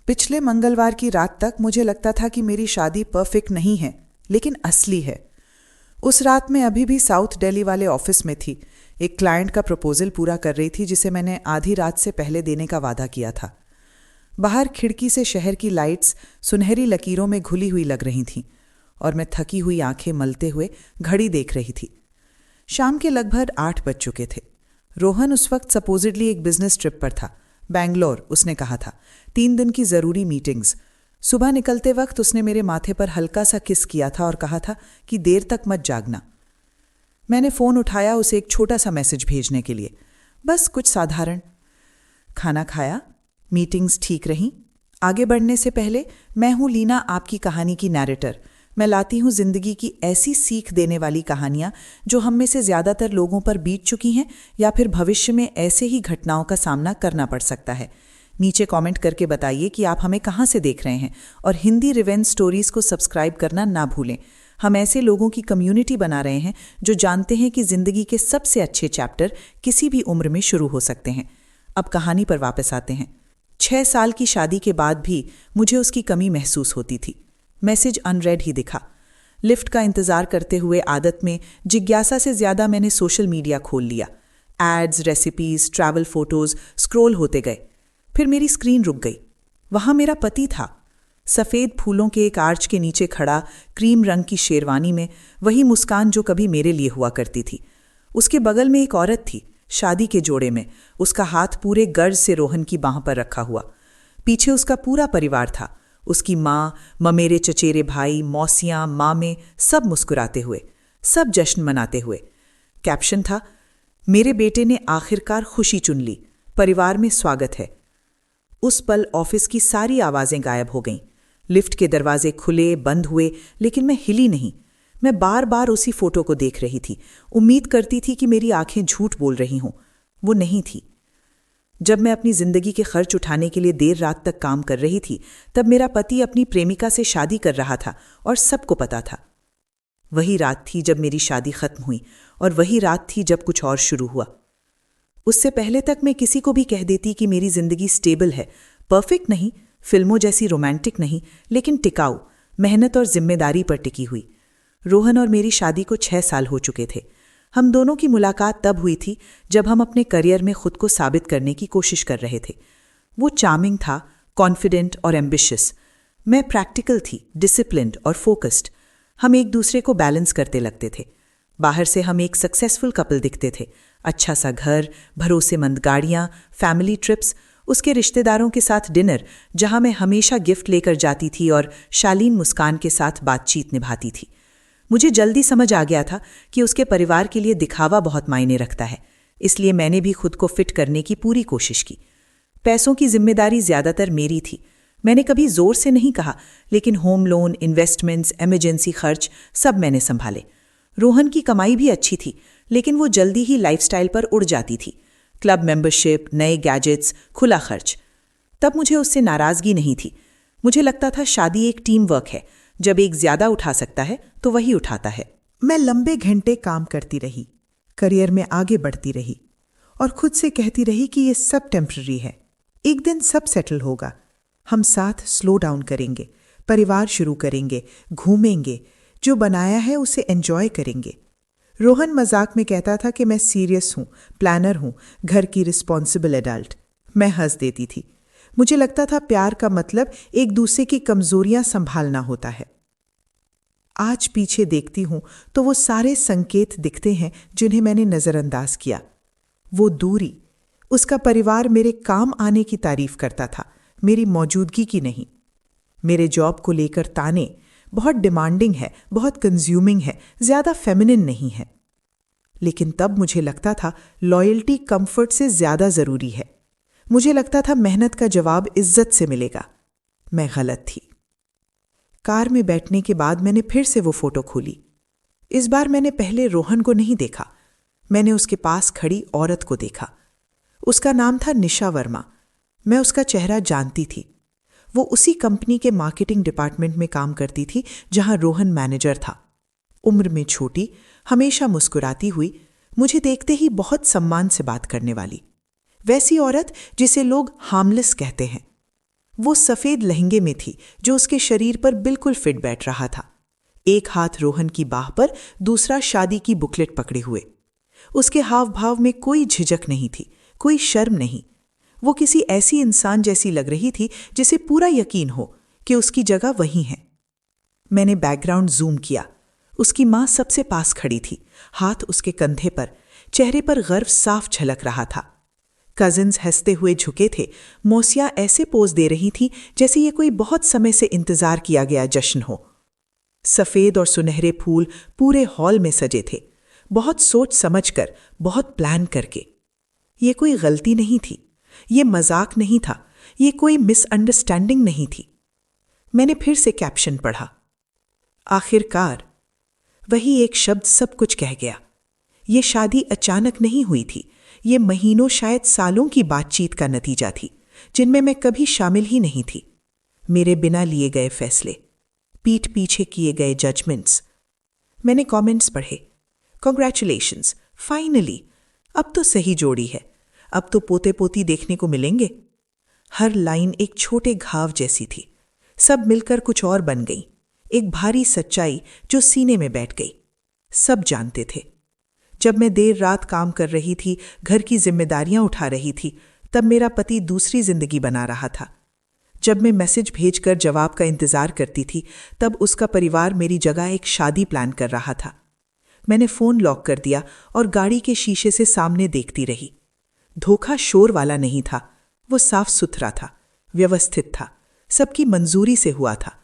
पिछले मंगलवार की रात तक मुझे लगता था कि मेरी शादी परफेक्ट नहीं है, लेकिन असली है। उस रात मैं अभी भी साउथ दिल्ली वाले ऑफिस में थी। एक क्लाइंट का प्रपोजल पूरा कर रही थी जिसे मैंने आधी रात से पहले देने का वादा किया था। बाहर खिड़की से शहर की लाइट्स सुनहरी लकीरों में घुली हुई लग रही थीं और मैं थकी हुई आंखें मलते हुए घड़ी देख रही थी। शाम के लगभग 8 बज चुके थे। रोहन उस वक्त सपोजिडली एक बिजनेस ट्रिप पर था, बैंगलोर। उसने कहा था 3 दिन की ज़रूरी मीटिंग्स। सुबह निकलते वक्त उसने मेरे माथे पर हल्का सा किस किया था और कहा था कि देर तक मत जागना। मैंने फ़ोन उठाया उसे एक छोटा सा मैसेज भेजने के लिए, बस कुछ साधारण। खाना खाया, मीटिंग्स ठीक रहीं। आगे बढ़ने से पहले, मैं हूँ लीना, आपकी कहानी की नैरेटर। मैं लाती हूँ जिंदगी की ऐसी सीख देने वाली कहानियाँ जो हम में से ज़्यादातर लोगों पर बीत चुकी हैं या फिर भविष्य में ऐसे ही घटनाओं का सामना करना पड़ सकता है। नीचे कमेंट करके बताइए कि आप हमें कहाँ से देख रहे हैं और हिंदी रिवेंज स्टोरीज को सब्सक्राइब करना ना भूलें। हम ऐसे लोगों की कम्युनिटी बना रहे हैं जो जानते हैं कि जिंदगी के सबसे अच्छे चैप्टर किसी भी उम्र में शुरू हो सकते हैं। अब कहानी पर वापस आते हैं। 6 साल की शादी के बाद भी मुझे उसकी कमी महसूस होती थी। मैसेज अनरेड ही दिखा। लिफ्ट का इंतजार करते हुए आदत में जिज्ञासा से ज्यादा मैंने सोशल मीडिया खोल लिया। Ads, recipes, travel photos scroll होते गए। फिर मेरी स्क्रीन रुक गई। वहां मेरा पति था, सफेद फूलों के एक आर्च के नीचे खड़ा, क्रीम रंग की शेरवानी में, वही मुस्कान जो कभी मेरे लिए हुआ करती थी। उसके बगल में एक औरत थी, शादी के जोड़े में, उसका हाथ पूरे गर्ज से रोहन की बाह पर रखा हुआ। पीछे उसका पूरा परिवार था, उसकी माँ, ममेरे चचेरे भाई, मौसियाँ, मामे, सब मुस्कुराते हुए, सब जश्न मनाते हुए। कैप्शन था, मेरे बेटे ने आखिरकार खुशी चुन ली, परिवार में स्वागत है। उस पल ऑफिस की सारी आवाजें गायब हो गईं। लिफ्ट के दरवाजे खुले, बंद हुए, लेकिन मैं हिली नहीं। मैं बार बार उसी फोटो को देख रही थी, उम्मीद करती थी कि मेरी आंखें झूठ बोल रही हों। वो नहीं थी। जब मैं अपनी जिंदगी के खर्च उठाने के लिए देर रात तक काम कर रही थी, तब मेरा पति अपनी प्रेमिका से शादी कर रहा था और सबको पता था। वही रात थी जब मेरी शादी खत्म हुई और वही रात थी जब कुछ और शुरू हुआ। उससे पहले तक मैं किसी को भी कह देती कि मेरी जिंदगी स्टेबल है, परफेक्ट नहीं, फिल्मों जैसी रोमांटिक नहीं, लेकिन टिकाऊ, मेहनत और जिम्मेदारी पर टिकी हुई। रोहन और मेरी शादी को 6 साल हो चुके थे। हम दोनों की मुलाकात तब हुई थी जब हम अपने करियर में खुद को साबित करने की कोशिश कर रहे थे। वो चार्मिंग था, कॉन्फिडेंट और एम्बिशियस। मैं प्रैक्टिकल थी, डिसिप्लिन्ड और फोकस्ड। हम एक दूसरे को बैलेंस करते लगते थे। बाहर से हम एक सक्सेसफुल कपल दिखते थे। अच्छा सा घर, भरोसेमंद गाड़ियाँ, फैमिली ट्रिप्स, उसके रिश्तेदारों के साथ डिनर जहाँ मैं हमेशा गिफ्ट लेकर जाती थी और शालीन मुस्कान के साथ बातचीत निभाती थी। मुझे जल्दी समझ आ गया था कि उसके परिवार के लिए दिखावा बहुत मायने रखता है, इसलिए मैंने भी खुद को फिट करने की पूरी कोशिश की। पैसों की जिम्मेदारी ज्यादातर मेरी थी। मैंने कभी जोर से नहीं कहा, लेकिन होम लोन, इन्वेस्टमेंट्स, इमरजेंसी खर्च सब मैंने संभाले। रोहन की कमाई भी अच्छी थी, लेकिन वो जल्दी ही लाइफस्टाइल पर उड़ जाती थी। क्लब मेंबरशिप, नए गैजेट्स, खुला खर्च। तब मुझे उससे नाराजगी नहीं थी। मुझे लगता था शादी एक टीम वर्क है, जब एक ज्यादा उठा सकता है तो वही उठाता है। मैं लंबे घंटे काम करती रही, करियर में आगे बढ़ती रही और खुद से कहती रही कि ये सब टेम्पररी है, एक दिन सब सेटल होगा। हम साथ स्लो डाउन करेंगे, परिवार शुरू करेंगे, घूमेंगे, जो बनाया है उसे एंजॉय करेंगे। रोहन मजाक में कहता था कि मैं सीरियस हूँ, प्लानर हूँ, घर की रिस्पॉन्सिबल एडल्ट। मैं हंस देती थी। मुझे लगता था प्यार का मतलब एक दूसरे की कमजोरियां संभालना होता है। आज पीछे देखती हूं तो वो सारे संकेत दिखते हैं जिन्हें मैंने नजरअंदाज किया। वो दूरी, उसका परिवार मेरे काम आने की तारीफ करता था, मेरी मौजूदगी की नहीं। मेरे जॉब को लेकर ताने, बहुत डिमांडिंग है, बहुत कंज्यूमिंग है, ज्यादा फेमिनिन नहीं है। लेकिन तब मुझे लगता था लॉयल्टी कंफर्ट से ज्यादा जरूरी है। मुझे लगता था मेहनत का जवाब इज्जत से मिलेगा। मैं गलत थी। कार में बैठने के बाद मैंने फिर से वो फोटो खोली। इस बार मैंने पहले रोहन को नहीं देखा, मैंने उसके पास खड़ी औरत को देखा। उसका नाम था निशा वर्मा। मैं उसका चेहरा जानती थी। वो उसी कंपनी के मार्केटिंग डिपार्टमेंट में काम करती थी जहां रोहन मैनेजर था। उम्र में छोटी, हमेशा मुस्कुराती हुई, मुझे देखते ही बहुत सम्मान से बात करने वाली। वैसी औरत जिसे लोग हार्मलेस कहते हैं। वो सफेद लहंगे में थी जो उसके शरीर पर बिल्कुल फिट बैठ रहा था। एक हाथ रोहन की बाह पर, दूसरा शादी की बुकलेट पकड़े हुए। उसके हाव भाव में कोई झिझक नहीं थी, कोई शर्म नहीं। वो किसी ऐसी इंसान जैसी लग रही थी जिसे पूरा यकीन हो कि उसकी जगह वहीं है। मैंने बैकग्राउंड जूम किया। उसकी मां सबसे पास खड़ी थी, हाथ उसके कंधे पर, चेहरे पर गर्व साफ झलक रहा था। कजिन्स हंसते हुए झुके थे। मौसिया ऐसे पोज दे रही थी जैसे ये कोई बहुत समय से इंतजार किया गया जश्न हो। सफेद और सुनहरे फूल पूरे हॉल में सजे थे, बहुत सोच समझकर, बहुत प्लान करके। ये कोई गलती नहीं थी, ये मजाक नहीं था, ये कोई मिसअंडरस्टैंडिंग नहीं थी। मैंने फिर से कैप्शन पढ़ा। आखिरकार वही एक शब्द सब कुछ कह गया। ये शादी अचानक नहीं हुई थी, ये महीनों, शायद सालों की बातचीत का नतीजा थी, जिनमें मैं कभी शामिल ही नहीं थी। मेरे बिना लिए गए फैसले, पीठ पीछे किए गए जजमेंट्स। मैंने कमेंट्स पढ़े। कॉन्ग्रेचुलेशंस, फाइनली, अब तो सही जोड़ी है, अब तो पोते पोती देखने को मिलेंगे। हर लाइन एक छोटे घाव जैसी थी, सब मिलकर कुछ और बन गई, एक भारी सच्चाई जो सीने में बैठ गई। सब जानते थे। जब मैं देर रात काम कर रही थी, घर की जिम्मेदारियां उठा रही थी, तब मेरा पति दूसरी जिंदगी बना रहा था। जब मैं मैसेज भेजकर जवाब का इंतजार करती थी, तब उसका परिवार मेरी जगह एक शादी प्लान कर रहा था। मैंने फोन लॉक कर दिया और गाड़ी के शीशे से सामने देखती रही। धोखा शोर वाला नहीं था, वो साफ सुथरा था, व्यवस्थित था, सबकी मंजूरी से हुआ था,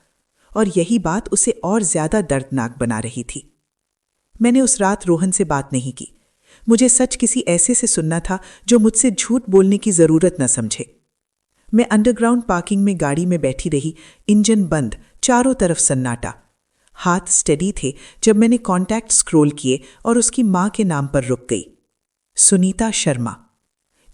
और यही बात उसे और ज्यादा दर्दनाक बना रही थी। मैंने उस रात रोहन से बात नहीं की। मुझे सच किसी ऐसे से सुनना था जो मुझसे झूठ बोलने की जरूरत न समझे। मैं अंडरग्राउंड पार्किंग में गाड़ी में बैठी रही, इंजन बंद, चारों तरफ सन्नाटा। हाथ स्टेडी थे जब मैंने कॉन्टैक्ट स्क्रॉल किए और उसकी मां के नाम पर रुक गई। सुनीता शर्मा।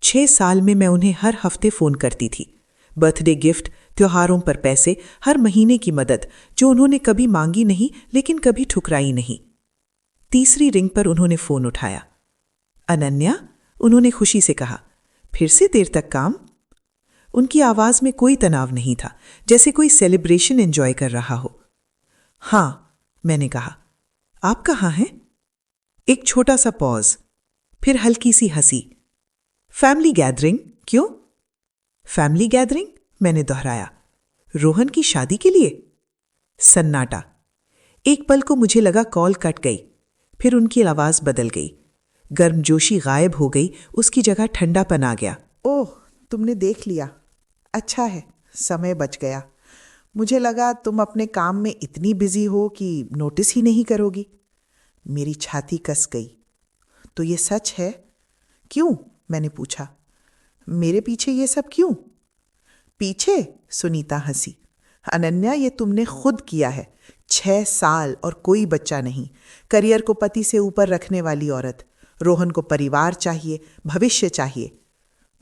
6 साल में मैं उन्हें हर हफ्ते फोन करती थी। बर्थडे गिफ्ट, त्योहारों पर पैसे, हर महीने की मदद जो उन्होंने कभी मांगी नहीं लेकिन कभी ठुकराई नहीं। तीसरी रिंग पर उन्होंने फोन उठाया। अनन्या, उन्होंने खुशी से कहा, फिर से देर तक काम? उनकी आवाज में कोई तनाव नहीं था, जैसे कोई सेलिब्रेशन एंजॉय कर रहा हो। हां, मैंने कहा। आप कहाँ हैं? एक छोटा सा पॉज, फिर हल्की सी हंसी। Family gathering? क्यों? Family gathering? मैंने दोहराया। रोहन की शादी के लिए? सन्नाटा। एक पल को मुझे लगा कॉल कट गई, फिर उनकी आवाज बदल गई। गर्मजोशी गायब हो गई, उसकी जगह ठंडापन आ गया। ओह, तुमने देख लिया। अच्छा है, समय बच गया। मुझे लगा तुम अपने काम में इतनी बिजी हो कि नोटिस ही नहीं करोगी। मेरी छाती कस गई। तो ये सच है? क्यों? मैंने पूछा। मेरे पीछे ये सब क्यों? पीछे? सुनीता हंसी। अनन्या, ये तुमने खुद किया है। 6 साल और कोई बच्चा नहीं। करियर को पति से ऊपर रखने वाली औरत। रोहन को परिवार चाहिए, भविष्य चाहिए।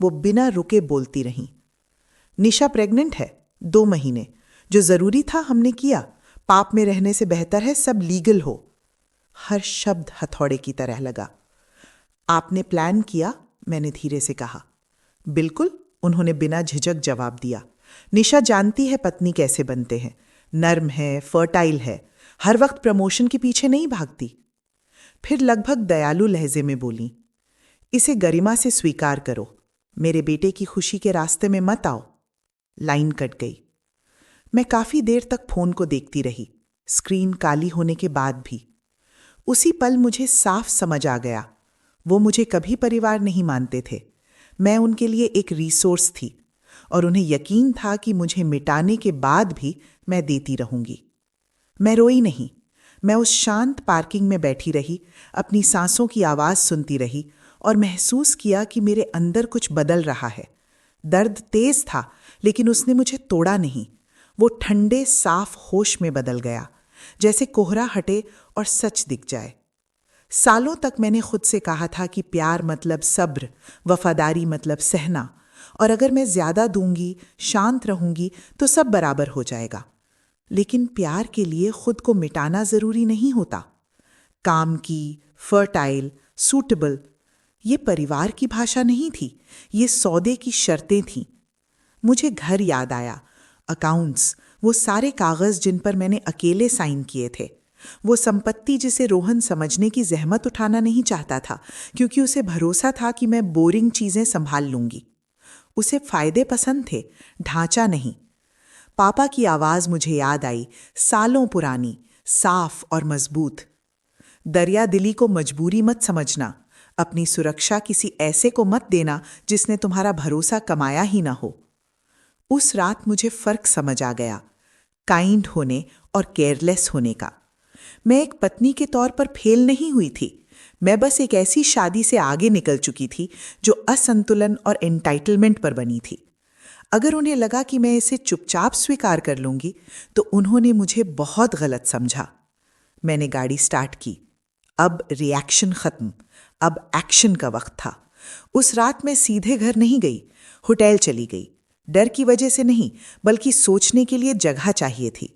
वो बिना रुके बोलती रही। निशा प्रेग्नेंट है, 2 महीने। जो जरूरी था हमने किया। पाप में रहने से बेहतर है सब लीगल हो। हर शब्द हथौड़े की तरह लगा। आपने प्लान किया? मैंने धीरे से कहा। बिल्कुल, उन्होंने बिना झिझक जवाब दिया। निशा जानती है पत्नी कैसे बनते हैं। नर्म है, फर्टाइल है, हर वक्त प्रमोशन के पीछे नहीं भागती। फिर लगभग दयालु लहजे में बोली, इसे गरिमा से स्वीकार करो। मेरे बेटे की खुशी के रास्ते में मत आओ। लाइन कट गई। मैं काफी देर तक फोन को देखती रही, स्क्रीन काली होने के बाद भी। उसी पल मुझे साफ समझ आ गया, वो मुझे कभी परिवार नहीं मानते थे। मैं उनके लिए एक रिसोर्स थी, और उन्हें यकीन था कि मुझे मिटाने के बाद भी मैं देती रहूंगी। मैं रोई नहीं। मैं उस शांत पार्किंग में बैठी रही, अपनी सांसों की आवाज सुनती रही और महसूस किया कि मेरे अंदर कुछ बदल रहा है। दर्द तेज था, लेकिन उसने मुझे तोड़ा नहीं। वो ठंडे साफ होश में बदल गया, जैसे कोहरा हटे और सच दिख जाए। सालों तक मैंने खुद से कहा था कि प्यार मतलब सब्र, वफादारी मतलब सहना, और अगर मैं ज्यादा दूंगी, शांत रहूंगी तो सब बराबर हो जाएगा। लेकिन प्यार के लिए खुद को मिटाना जरूरी नहीं होता। काम की, फर्टाइल, सूटेबल, ये परिवार की भाषा नहीं थी, ये सौदे की शर्तें थीं। मुझे घर याद आया, अकाउंट्स, वो सारे कागज जिन पर मैंने अकेले साइन किए थे, वो संपत्ति जिसे रोहन समझने की जहमत उठाना नहीं चाहता था क्योंकि उसे भरोसा था कि मैं बोरिंग चीजें संभाल लूंगी। उसे फायदे पसंद थे, ढांचा नहीं। पापा की आवाज मुझे याद आई, सालों पुरानी, साफ और मजबूत। दरिया दिली को मजबूरी मत समझना, अपनी सुरक्षा किसी ऐसे को मत देना जिसने तुम्हारा भरोसा कमाया ही ना हो। उस रात मुझे फर्क समझ आ गया, काइंड होने और केयरलेस होने का। मैं एक पत्नी के तौर पर फेल नहीं हुई थी, मैं बस एक ऐसी शादी से आगे निकल चुकी थी जो असंतुलन और एंटाइटलमेंट पर बनी थी। अगर उन्हें लगा कि मैं इसे चुपचाप स्वीकार कर लूंगी तो उन्होंने मुझे बहुत गलत समझा। मैंने गाड़ी स्टार्ट की। अब रिएक्शन खत्म, अब एक्शन का वक्त था। उस रात मैं सीधे घर नहीं गई, होटल चली गई। डर की वजह से नहीं, बल्कि सोचने के लिए जगह चाहिए थी।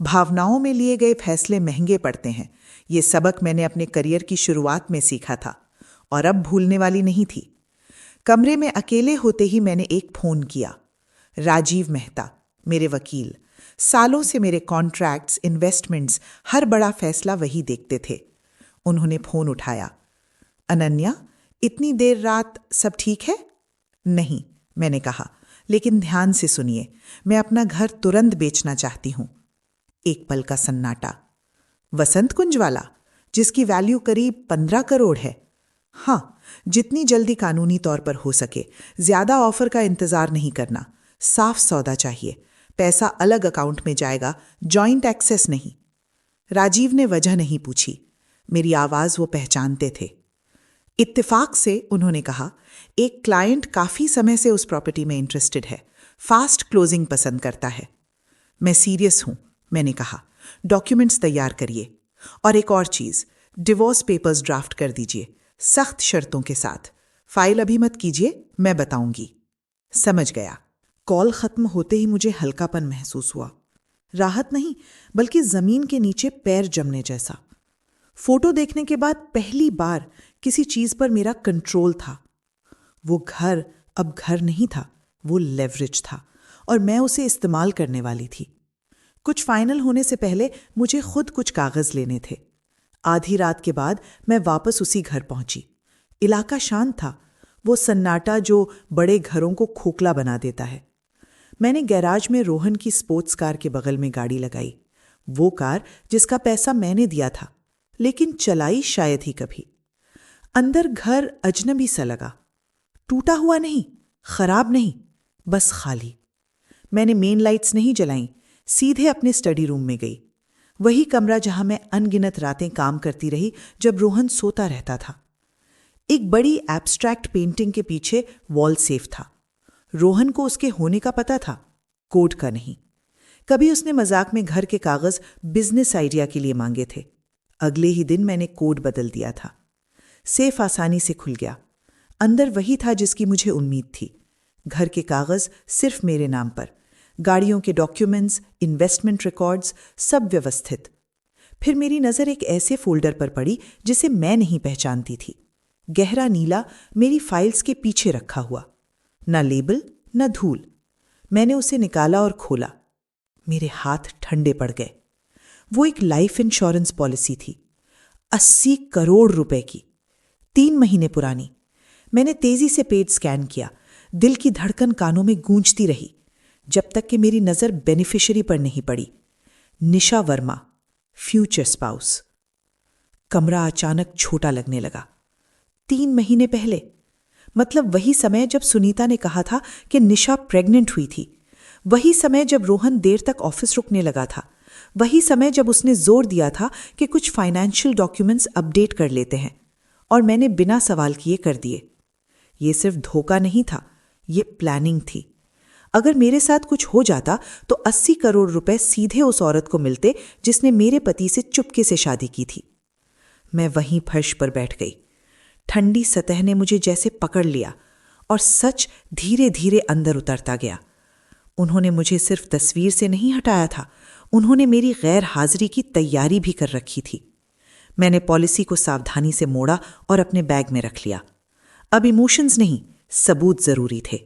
भावनाओं में लिए गए फैसले महंगे पड़ते हैं। ये सबक मैंने अपने करियर की शुरुआत में सीखा था और अब भूलने वाली नहीं थी। कमरे में अकेले होते ही मैंने एक फोन किया। राजीव मेहता, मेरे वकील, सालों से मेरे कॉन्ट्रैक्ट्स, इन्वेस्टमेंट्स, हर बड़ा फैसला वही देखते थे। उन्होंने फोन उठाया। अनन्या, इतनी देर रात सब ठीक है? नहीं, मैंने कहा, लेकिन ध्यान से सुनिए, मैं अपना घर तुरंत बेचना चाहती हूं। एक पल का सन्नाटा। वसंत कुंज वाला, जिसकी वैल्यू करीब 15 करोड़ है? हाँ, जितनी जल्दी कानूनी तौर पर हो सके। ज्यादा ऑफर का इंतजार नहीं करना, साफ सौदा चाहिए। पैसा अलग अकाउंट में जाएगा, जॉइंट एक्सेस नहीं। राजीव ने वजह नहीं पूछी, मेरी आवाज वो पहचानते थे। इत्तेफाक से उन्होंने कहा, एक क्लाइंट काफी समय से उस प्रॉपर्टी में इंटरेस्टेड है, फास्ट क्लोजिंग पसंद करता है। मैं सीरियस हूं, मैंने कहा, डॉक्यूमेंट्स तैयार करिए। और एक और चीज, डिवोर्स पेपर्स ड्राफ्ट कर दीजिए, सख्त शर्तों के साथ। फाइल अभी मत कीजिए, मैं बताऊंगी। समझ गया। कॉल खत्म होते ही मुझे हल्कापन महसूस हुआ। राहत नहीं, बल्कि जमीन के नीचे पैर जमने जैसा। फोटो देखने के बाद पहली बार किसी चीज पर मेरा कंट्रोल था। वो घर अब घर नहीं था, वो लेवरेज था और मैं उसे इस्तेमाल करने वाली थी। कुछ फाइनल होने से पहले मुझे खुद कुछ कागज लेने थे। आधी रात के बाद मैं वापस उसी घर पहुंची। इलाका शांत था, वो सन्नाटा जो बड़े घरों को खोखला बना देता है। मैंने गैराज में रोहन की स्पोर्ट्स कार के बगल में गाड़ी लगाई, वो कार जिसका पैसा मैंने दिया था, लेकिन चलाई शायद ही कभी। अंदर घर अजनबी सा लगा, टूटा हुआ नहीं, खराब नहीं, बस खाली। मैंने मेन लाइट्स नहीं जलाईं, सीधे अपने स्टडी रूम में गई। वही कमरा जहां मैं अनगिनत रातें काम करती रही जब रोहन सोता रहता था। एक बड़ी एब्स्ट्रैक्ट पेंटिंग के पीछे वॉल सेफ था। रोहन को उसके होने का पता था, कोड का नहीं। कभी उसने मजाक में घर के कागज बिजनेस आइडिया के लिए मांगे थे। अगले ही दिन मैंने कोड बदल दिया था। सेफ आसानी से खुल गया। अंदर वही था जिसकी मुझे उम्मीद थी। घर के कागज सिर्फ मेरे नाम पर, गाड़ियों के डॉक्यूमेंट्स, इन्वेस्टमेंट रिकॉर्ड्स, सब व्यवस्थित। फिर मेरी नजर एक ऐसे फोल्डर पर पड़ी जिसे मैं नहीं पहचानती थी। गहरा नीला, मेरी फाइल्स के पीछे रखा हुआ, न लेबल न धूल। मैंने उसे निकाला और खोला। मेरे हाथ ठंडे पड़ गए। वो एक लाइफ इंश्योरेंस पॉलिसी थी, 80 करोड़ रुपए की, 3 महीने पुरानी। मैंने तेजी से पेज स्कैन किया। दिल की धड़कन कानों में गूंजती रही जब तक कि मेरी नजर बेनिफिशियरी पर नहीं पड़ी। निशा वर्मा, फ्यूचर स्पाउस। कमरा अचानक छोटा लगने लगा। 3 महीने पहले, मतलब वही समय जब सुनीता ने कहा था कि निशा प्रेग्नेंट हुई थी। वही समय जब रोहन देर तक ऑफिस रुकने लगा था। वही समय जब उसने जोर दिया था कि कुछ फाइनेंशियल डॉक्यूमेंट्स अपडेट कर लेते हैं, और मैंने बिना सवाल किए कर दिए। ये सिर्फ धोखा नहीं था, ये प्लानिंग थी। अगर मेरे साथ कुछ हो जाता तो 80 करोड़ रुपए सीधे उस औरत को मिलते जिसने मेरे पति से चुपके से शादी की थी। मैं वहीं फर्श पर बैठ गई। ठंडी सतह ने मुझे जैसे पकड़ लिया और सच धीरे धीरे अंदर उतरता गया। उन्होंने मुझे सिर्फ तस्वीर से नहीं हटाया था, उन्होंने मेरी गैर हाजिरी की तैयारी भी कर रखी थी। मैंने पॉलिसी को सावधानी से मोड़ा और अपने बैग में रख लिया। अब इमोशंस नहीं, सबूत जरूरी थे।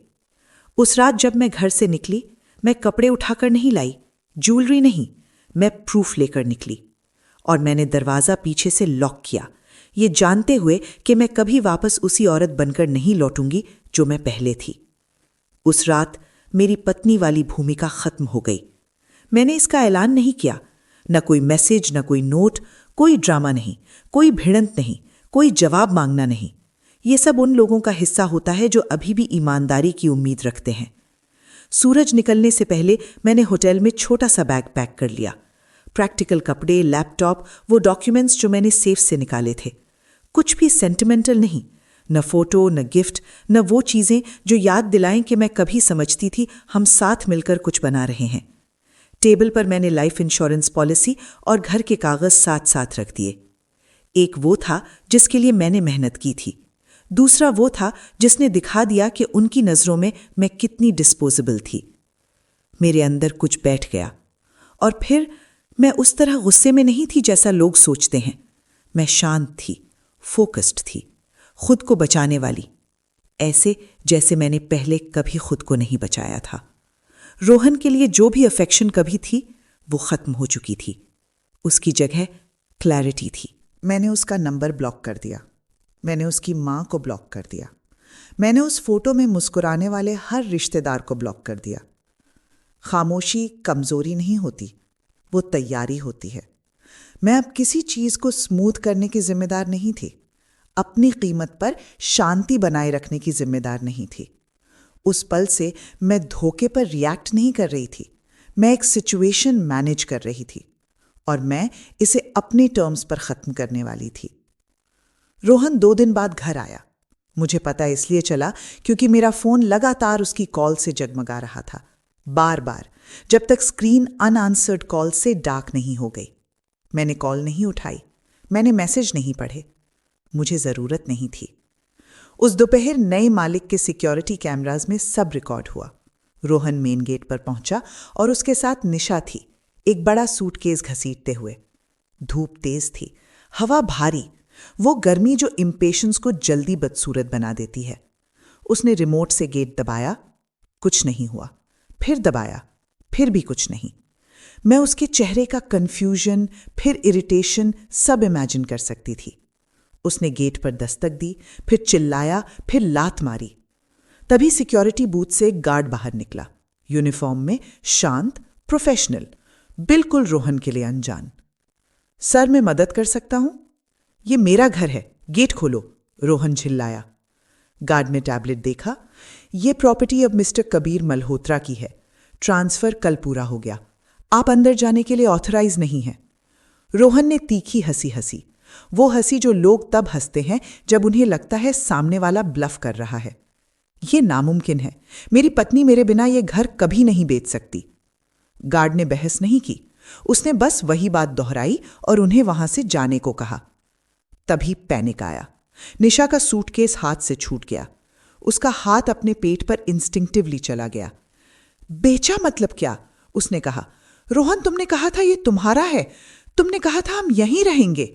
उस रात जब मैं घर से निकली, मैं कपड़े उठाकर नहीं लाई, ज्वेलरी नहीं, मैं प्रूफ लेकर निकली। और मैंने दरवाज़ा पीछे से लॉक किया, ये जानते हुए कि मैं कभी वापस उसी औरत बनकर नहीं लौटूंगी जो मैं पहले थी। उस रात मेरी पत्नी वाली भूमिका खत्म हो गई। मैंने इसका ऐलान नहीं किया, न कोई मैसेज, न कोई नोट, कोई ड्रामा नहीं, कोई भिड़ंत नहीं, कोई जवाब मांगना नहीं। ये सब उन लोगों का हिस्सा होता है जो अभी भी ईमानदारी की उम्मीद रखते हैं। सूरज निकलने से पहले मैंने होटल में छोटा सा बैग पैक कर लिया। प्रैक्टिकल कपड़े, लैपटॉप, वो डॉक्यूमेंट्स जो मैंने सेफ से निकाले थे। कुछ भी सेंटिमेंटल नहीं, न फोटो, न गिफ्ट, न वो चीज़ें जो याद दिलाएं कि मैं कभी समझती थी हम साथ मिलकर कुछ बना रहे हैं। टेबल पर मैंने लाइफ इंश्योरेंस पॉलिसी और घर के कागज साथ साथ रख दिए। एक वो था जिसके लिए मैंने मेहनत की थी, दूसरा वो था जिसने दिखा दिया कि उनकी नज़रों में मैं कितनी डिस्पोजेबल थी। मेरे अंदर कुछ बैठ गया और फिर मैं उस तरह गुस्से में नहीं थी जैसा लोग सोचते हैं। मैं शांत थी, फोकस्ड थी, खुद को बचाने वाली, ऐसे जैसे मैंने पहले कभी खुद को नहीं बचाया था। रोहन के लिए जो भी अफेक्शन कभी थी वो खत्म हो चुकी थी। उसकी जगह क्लैरिटी थी। मैंने उसका नंबर ब्लॉक कर दिया। मैंने उसकी माँ को ब्लॉक कर दिया। मैंने उस फोटो में मुस्कुराने वाले हर रिश्तेदार को ब्लॉक कर दिया। खामोशी कमजोरी नहीं होती, वो तैयारी होती है। मैं अब किसी चीज को स्मूथ करने की जिम्मेदार नहीं थी, अपनी कीमत पर शांति बनाए रखने की जिम्मेदार नहीं थी। उस पल से मैं धोखे पर रिएक्ट नहीं कर रही थी, मैं एक सिचुएशन मैनेज कर रही थी और मैं इसे अपने टर्म्स पर खत्म करने वाली थी। रोहन 2 दिन बाद घर आया। मुझे पता इसलिए चला क्योंकि मेरा फोन लगातार उसकी कॉल से जगमगा रहा था, बार बार, जब तक स्क्रीन अनआंसर्ड कॉल से डार्क नहीं हो गई। मैंने कॉल नहीं उठाई, मैंने मैसेज नहीं पढ़े, मुझे जरूरत नहीं थी। उस दोपहर नए मालिक के सिक्योरिटी कैमरास में सब रिकॉर्ड हुआ। रोहन मेन गेट पर पहुंचा और उसके साथ निशा थी, एक बड़ा सूटकेस घसीटते हुए। धूप तेज थी, हवा भारी, वो गर्मी जो इम्पेशंस को जल्दी बदसूरत बना देती है। उसने रिमोट से गेट दबाया, कुछ नहीं हुआ, फिर दबाया, फिर भी कुछ नहीं। मैं उसके चेहरे का कंफ्यूजन, फिर इरिटेशन सब इमेजिन कर सकती थी। उसने गेट पर दस्तक दी, फिर चिल्लाया, फिर लात मारी। तभी सिक्योरिटी बूथ से एक गार्ड बाहर निकला, यूनिफॉर्म में, शांत, प्रोफेशनल, बिल्कुल रोहन के लिए अनजान। सर, मैं मदद कर सकता हूं? ये मेरा घर है, गेट खोलो, रोहन चिल्लाया। गार्ड ने टैबलेट देखा। ये प्रॉपर्टी अब मिस्टर कबीर मल्होत्रा की है, ट्रांसफर कल पूरा हो गया, आप अंदर जाने के लिए ऑथराइज नहीं हैं। रोहन ने तीखी हंसी हंसी, वो हंसी जो लोग तब हंसते हैं जब उन्हें लगता है सामने वाला ब्लफ कर रहा है। ये नामुमकिन है, मेरी पत्नी मेरे बिना ये घर कभी नहीं बेच सकती। गार्ड ने बहस नहीं की, उसने बस वही बात दोहराई और उन्हें वहां से जाने को कहा। तभी पैनिक आया। निशा का सूटकेस हाथ से छूट गया। उसका हाथ अपने पेट पर इंस्टिंक्टिवली चला गया। बेचा मतलब क्या? उसने कहा। रोहन, तुमने कहा था ये तुम्हारा है, तुमने कहा था हम यहीं रहेंगे।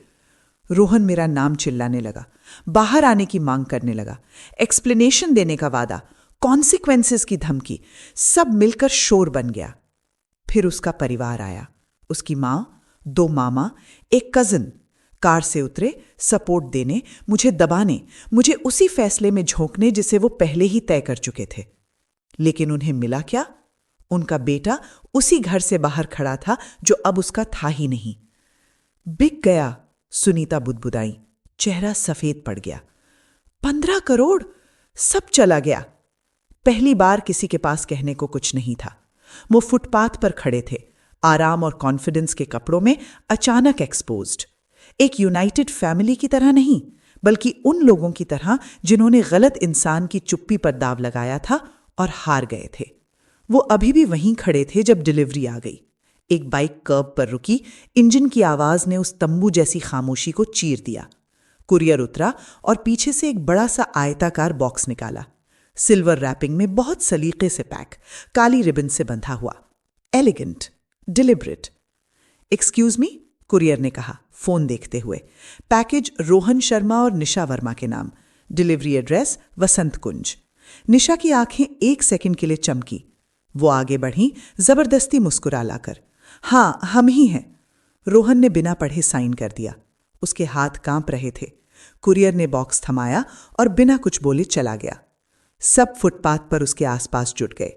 रोहन मेरा नाम चिल्लाने लगा, बाहर आने की मांग करने लगा, एक्सप्लेनेशन देने का वादा, कॉन्सिक्वेंसेस की धमकी, सब मिलकर शोर बन गया। फिर उसका परिवार आया, उसकी माँ, 2 मामा, एक कजिन, कार से उतरे, सपोर्ट देने, मुझे दबाने, मुझे उसी फैसले में झोंकने जिसे वो पहले ही तय कर चुके थे। लेकिन उन्हें मिला क्या? उनका बेटा उसी घर से बाहर खड़ा था जो अब उसका था ही नहीं। बिक गया, सुनीता बुदबुदाई, चेहरा सफेद पड़ गया। 15 करोड़, सब चला गया। पहली बार किसी के पास कहने को कुछ नहीं था। वो फुटपाथ पर खड़े थे, आराम और कॉन्फिडेंस के कपड़ों में, अचानक एक्सपोज्ड। एक यूनाइटेड फैमिली की तरह नहीं, बल्कि उन लोगों की तरह जिन्होंने गलत इंसान की चुप्पी पर दाव लगाया था और हार गए थे। वो अभी भी वहीं खड़े थे जब डिलीवरी आ गई। एक बाइक कर्ब पर रुकी, इंजन की आवाज ने उस तंबू जैसी खामोशी को चीर दिया। कुरियर उतरा और पीछे से एक बड़ा सा आयताकार बॉक्स निकाला, सिल्वर रैपिंग में, बहुत सलीके से पैक, काली रिबन से बंधा हुआ, elegant, deliberate. Excuse me, courier ने कहा, फोन देखते हुए। पैकेज रोहन शर्मा और निशा वर्मा के नाम, डिलीवरी एड्रेस वसंत कुंज। निशा की आंखें 1 सेकंड के लिए चमकी। वो आगे बढ़ी, जबरदस्ती मुस्कुरा लाकर। हाँ, हम ही हैं। रोहन ने बिना पढ़े साइन कर दिया। उसके हाथ कांप रहे थे। कुरियर ने बॉक्स थमाया और बिना कुछ बोले चला गया। सब फुटपाथ पर उसके आसपास जुट गए,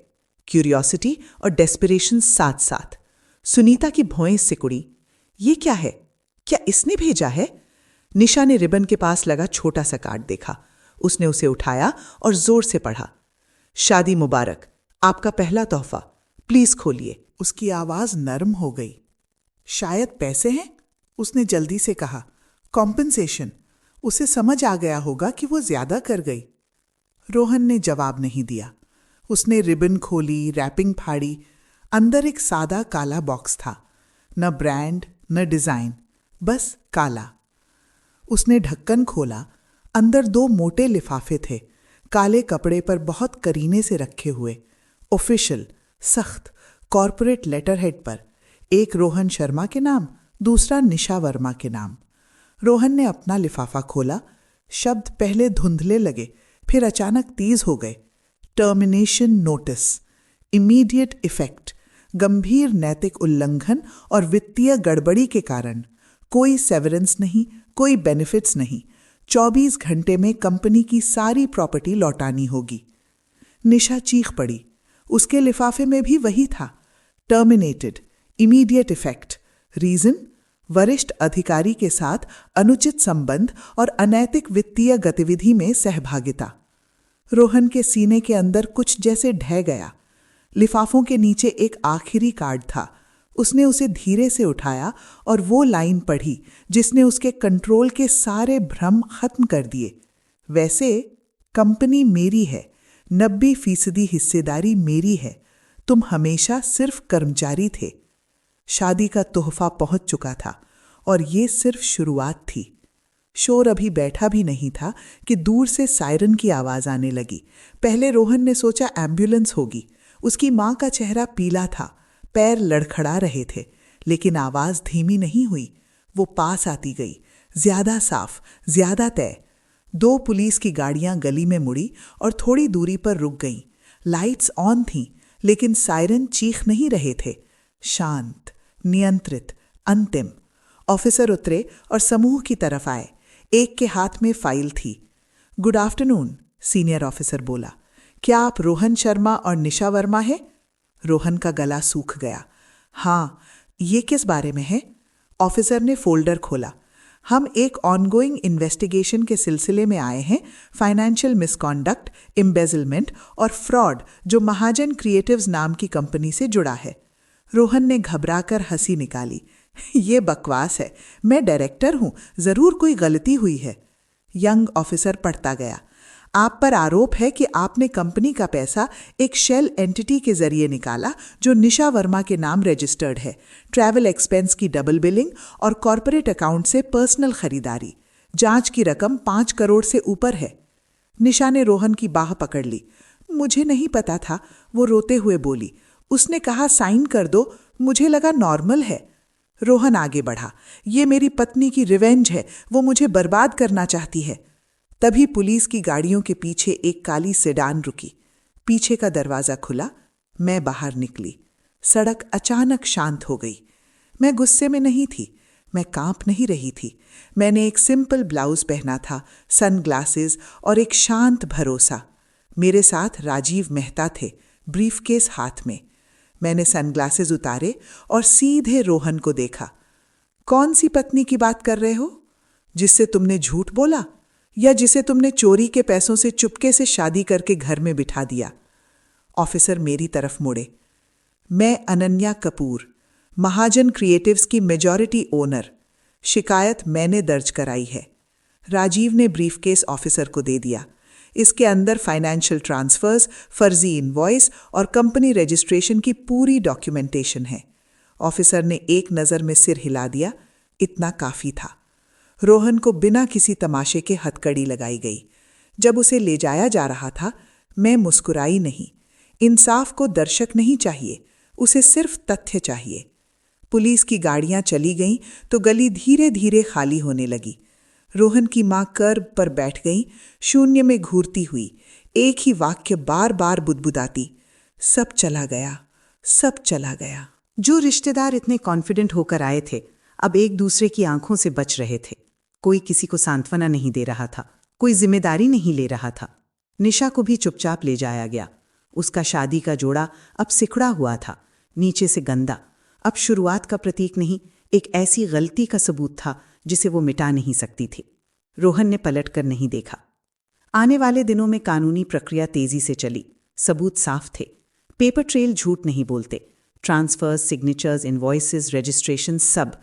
क्यूरियोसिटी और डेस्पिरेशन साथ साथ। सुनीता की भौएं सिकुड़ी। ये क्या है? क्या इसने भेजा है? निशा ने रिबन के पास लगा छोटा सा कार्ड देखा। उसने उसे उठाया और जोर से पढ़ा। शादी मुबारक, आपका पहला तोहफा, प्लीज खोलिए। उसकी आवाज नरम हो गई। शायद पैसे हैं, उसने जल्दी से कहा। कॉम्पेंसेशन। उसे समझ आ गया होगा कि वो ज्यादा कर गई। रोहन ने जवाब नहीं दिया। उसने रिबन खोली, रैपिंग फाड़ी। अंदर एक सादा काला बॉक्स था। न ब्रांड न डिजाइन, बस काला। उसने ढक्कन खोला। अंदर 2 मोटे लिफाफे थे, काले कपड़े पर बहुत करीने से रखे हुए। ऑफिशियल, सख्त, कॉर्पोरेट लेटरहेड पर। एक रोहन शर्मा के नाम, दूसरा निशा वर्मा के नाम। रोहन ने अपना लिफाफा खोला। शब्द पहले धुंधले लगे, फिर अचानक तेज हो गए। टर्मिनेशन नोटिस, इमीडिएट इफेक्ट, गंभीर नैतिक उल्लंघन और वित्तीय गड़बड़ी के कारण। कोई सेवरेंस नहीं, कोई बेनिफिट्स नहीं। 24 घंटे में कंपनी की सारी प्रॉपर्टी लौटानी होगी। निशा चीख पड़ी। उसके लिफाफे में भी वही था, टर्मिनेटेड, इमीडिएट इफेक्ट। रीजन? वरिष्ठ अधिकारी के साथ अनुचित संबंध और अनैतिक वित्तीय गतिविधि में सहभागिता। रोहन के सीने के अंदर कुछ जैसे ढह गया। लिफाफों के नीचे एक आखिरी कार्ड था। उसने उसे धीरे से उठाया और वो लाइन पढ़ी जिसने उसके कंट्रोल के सारे भ्रम खत्म कर दिए। वैसे कंपनी मेरी है, 90% हिस्सेदारी मेरी है। तुम हमेशा सिर्फ कर्मचारी थे। शादी का तोहफा पहुंच चुका था और ये सिर्फ शुरुआत थी। शोर अभी बैठा भी नहीं था कि दूर से सायरन की आवाज आने लगी। पहले रोहन ने सोचा एम्बुलेंस होगी। उसकी मां का चेहरा पीला था, पैर लड़खड़ा रहे थे, लेकिन आवाज धीमी नहीं हुई। वो पास आती गई, ज्यादा साफ, ज्यादा तय। 2 पुलिस की गाड़ियां गली में मुड़ी और थोड़ी दूरी पर रुक गईं। लाइट्स ऑन थीं, लेकिन सायरन चीख नहीं रहे थे। शांत, नियंत्रित, अंतिम। ऑफिसर उतरे और समूह की तरफ आए। एक के हाथ में फाइल थी। गुड आफ्टरनून, सीनियर ऑफिसर बोला। क्या आप रोहन शर्मा और निशा वर्मा हैं? रोहन का गला सूख गया। हाँ, ये किस बारे में है? ऑफिसर ने फोल्डर खोला। हम एक ऑनगोइंग इन्वेस्टिगेशन के सिलसिले में आए हैं, फाइनेंशियल मिसकॉन्डक्ट, एम्बेजलमेंट और फ्रॉड जो महाजन क्रिएटिव्स नाम की कंपनी से जुड़ा है। रोहन ने घबराकर हंसी निकाली। ये बकवास है, मैं डायरेक्टर हूं, जरूर कोई गलती हुई है। यंग ऑफिसर पढ़ता गया। आप पर आरोप है कि आपने कंपनी का पैसा एक शेल एंटिटी के जरिए निकाला जो निशा वर्मा के नाम रजिस्टर्ड है। ट्रैवल एक्सपेंस की डबल बिलिंग और कॉर्पोरेट अकाउंट से पर्सनल खरीदारी। जांच की रकम 5 करोड़ से ऊपर है। निशा ने रोहन की बाह पकड़ ली। मुझे नहीं पता था, वो रोते हुए बोली। उसने कहा साइन कर दो, मुझे लगा नॉर्मल है। रोहन आगे बढ़ा। ये मेरी पत्नी की रिवेंज है, वो मुझे बर्बाद करना चाहती है। तभी पुलिस की गाड़ियों के पीछे एक काली सेडान रुकी। पीछे का दरवाजा खुला। मैं बाहर निकली। सड़क अचानक शांत हो गई। मैं गुस्से में नहीं थी, मैं कांप नहीं रही थी। मैंने एक सिंपल ब्लाउज पहना था, सनग्लासेस और एक शांत भरोसा। मेरे साथ राजीव मेहता थे, ब्रीफकेस हाथ में। मैंने सनग्लासेस उतारे और सीधे रोहन को देखा। कौन सी पत्नी की बात कर रहे हो? जिससे तुमने झूठ बोला या जिसे तुमने चोरी के पैसों से चुपके से शादी करके घर में बिठा दिया? ऑफिसर मेरी तरफ मुड़े। मैं अनन्या कपूर, महाजन क्रिएटिव्स की मेजॉरिटी ओनर। शिकायत मैंने दर्ज कराई है। राजीव ने ब्रीफकेस ऑफिसर को दे दिया। इसके अंदर फाइनेंशियल ट्रांसफर्स, फर्जी इनवॉइस और कंपनी रजिस्ट्रेशन की पूरी डॉक्यूमेंटेशन है। ऑफिसर ने एक नज़र में सिर हिला दिया। इतना काफ़ी था। रोहन को बिना किसी तमाशे के हथकड़ी लगाई गई। जब उसे ले जाया जा रहा था, मैं मुस्कुराई नहीं। इंसाफ को दर्शक नहीं चाहिए, उसे सिर्फ तथ्य चाहिए। पुलिस की गाड़ियां चली गईं तो गली धीरे धीरे खाली होने लगी। रोहन की मां कर्ब पर बैठ गई, शून्य में घूरती हुई। एक ही वाक्य बार बार बुदबुदाती, सब चला गया, सब चला गया। जो रिश्तेदार इतने कॉन्फिडेंट होकर आए थे अब एक दूसरे की आंखों से बच रहे थे। कोई किसी को सांत्वना नहीं दे रहा था, कोई जिम्मेदारी नहीं ले रहा था। निशा को भी चुपचाप ले जाया गया। उसका शादी का जोड़ा अब सिकुड़ा हुआ था, नीचे से गंदा। अब शुरुआत का प्रतीक नहीं, एक ऐसी गलती का सबूत था जिसे वो मिटा नहीं सकती थी। रोहन ने पलटकर नहीं देखा। आने वाले दिनों में कानूनी प्रक्रिया तेजी से चली। सबूत साफ थे, पेपर ट्रेल झूठ नहीं बोलते। ट्रांसफर्स, सिग्नेचर्स, इनवॉइसेस, रजिस्ट्रेशन, सब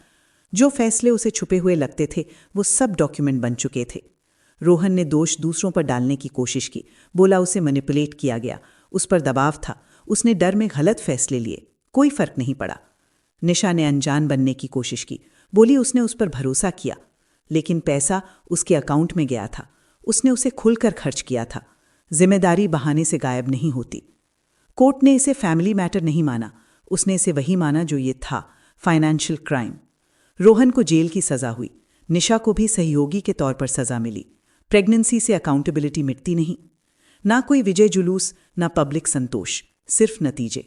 जो फैसले उसे छुपे हुए लगते थे वो सब डॉक्यूमेंट बन चुके थे। रोहन ने दोष दूसरों पर डालने की कोशिश की, बोला उसे मैनिपुलेट किया गया, उस पर दबाव था, उसने डर में गलत फैसले लिए। कोई फर्क नहीं पड़ा। निशा ने अनजान बनने की कोशिश की, बोली उसने उस पर भरोसा किया, लेकिन पैसा उसके अकाउंट में गया था, उसने उसे खुलकर खर्च किया था। जिम्मेदारी बहाने से गायब नहीं होती। कोर्ट ने इसे फैमिली मैटर नहीं माना, उसने इसे वही माना जो ये था, फाइनेंशियल क्राइम। रोहन को जेल की सजा हुई, निशा को भी सहयोगी के तौर पर सजा मिली। प्रेगनेंसी से अकाउंटेबिलिटी मिटती नहीं। ना कोई विजय जुलूस, ना पब्लिक संतोष, सिर्फ नतीजे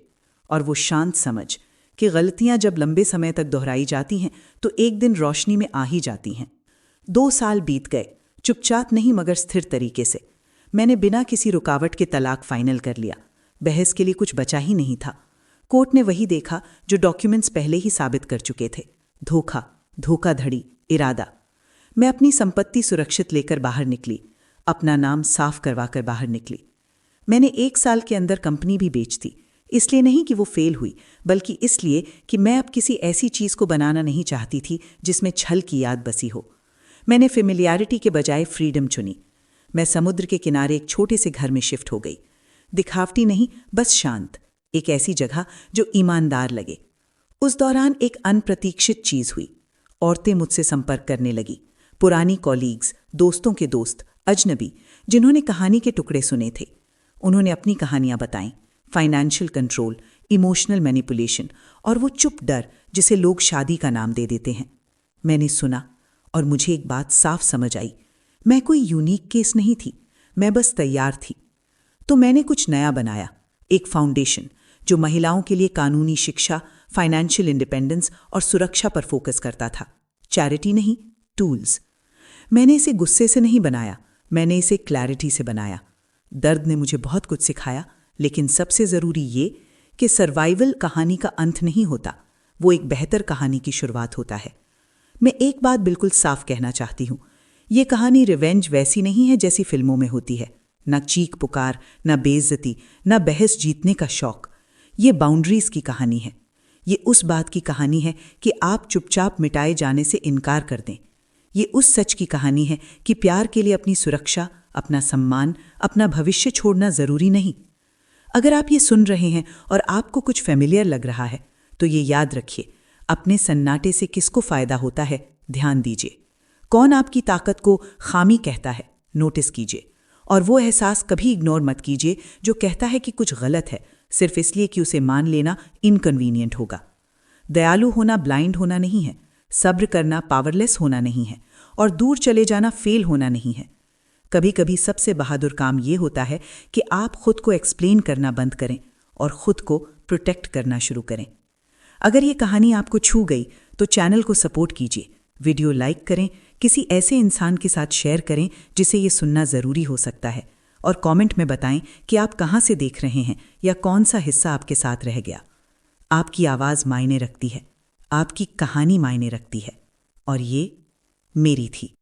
और वो शांत समझ कि गलतियां जब लंबे समय तक दोहराई जाती हैं तो एक दिन रोशनी में आ ही जाती हैं। 2 साल बीत गए, चुपचाप नहीं मगर स्थिर तरीके से। मैंने बिना किसी रुकावट के तलाक फाइनल कर लिया। बहस के लिए कुछ बचा ही नहीं था। कोर्ट ने वही देखा जो डॉक्यूमेंट्स पहले ही साबित कर चुके थे, धोखा, धोखाधड़ी, इरादा। मैं अपनी संपत्ति सुरक्षित लेकर बाहर निकली, अपना नाम साफ करवाकर बाहर निकली। मैंने 1 साल के अंदर कंपनी भी बेच दी, इसलिए नहीं कि वो फेल हुई, बल्कि इसलिए कि मैं अब किसी ऐसी चीज़ को बनाना नहीं चाहती थी जिसमें छल की याद बसी हो। मैंने फेमिलियरिटी के बजाय फ्रीडम चुनी। मैं समुद्र के किनारे एक छोटे से घर में शिफ्ट हो गई। दिखावटी नहीं, बस शांत, एक ऐसी जगह जो ईमानदार लगे। उस दौरान एक अनप्रतीक्षित चीज़ हुई। औरतें मुझसे संपर्क करने लगी, पुरानी कॉलीग्स, दोस्तों के दोस्त, अजनबी, जिन्होंने कहानी के टुकड़े सुने थे। उन्होंने अपनी कहानियां बताईं, फाइनेंशियल कंट्रोल, इमोशनल मैनिपुलेशन और वो चुप डर जिसे लोग शादी का नाम दे देते हैं। मैंने सुना और मुझे एक बात साफ समझ आई, मैं कोई यूनिक केस नहीं थी, मैं बस तैयार थी। तो मैंने कुछ नया बनाया, एक फाउंडेशन जो महिलाओं के लिए कानूनी शिक्षा, फाइनेंशियल इंडिपेंडेंस और सुरक्षा पर फोकस करता था। चैरिटी नहीं, टूल्स। मैंने इसे गुस्से से नहीं बनाया, मैंने इसे क्लैरिटी से बनाया। दर्द ने मुझे बहुत कुछ सिखाया, लेकिन सबसे ज़रूरी ये कि सर्वाइवल कहानी का अंत नहीं होता, वो एक बेहतर कहानी की शुरुआत होता है। मैं एक बात बिल्कुल साफ कहना चाहती हूँ, ये कहानी रिवेंज वैसी नहीं है जैसी फिल्मों में होती है। न चीख पुकार, न बेइज्जती, न बहस जीतने का शौक। ये बाउंड्रीज की कहानी है। ये उस बात की कहानी है कि आप चुपचाप मिटाए जाने से इनकार कर दें। ये उस सच की कहानी है कि प्यार के लिए अपनी सुरक्षा, अपना सम्मान, अपना भविष्य छोड़ना ज़रूरी नहीं। अगर आप ये सुन रहे हैं और आपको कुछ फेमिलियर लग रहा है तो ये याद रखिए, अपने सन्नाटे से किसको फ़ायदा होता है, ध्यान दीजिए। कौन आपकी ताकत को खामी कहता है, नोटिस कीजिए। और वो एहसास कभी इग्नोर मत कीजिए जो कहता है कि कुछ गलत है, सिर्फ इसलिए कि उसे मान लेना इनकन्वीनियंट होगा। दयालु होना ब्लाइंड होना नहीं है, सब्र करना पावरलेस होना नहीं है, और दूर चले जाना फेल होना नहीं है। कभी कभी सबसे बहादुर काम ये होता है कि आप खुद को एक्सप्लेन करना बंद करें और खुद को प्रोटेक्ट करना शुरू करें। अगर ये कहानी आपको छू गई तो चैनल को सपोर्ट कीजिए, वीडियो लाइक करें, किसी ऐसे इंसान के साथ शेयर करें जिसे ये सुनना ज़रूरी हो सकता है, और कमेंट में बताएं कि आप कहाँ से देख रहे हैं या कौन सा हिस्सा आपके साथ रह गया। आपकी आवाज़ मायने रखती है, आपकी कहानी मायने रखती है, और ये मेरी थी।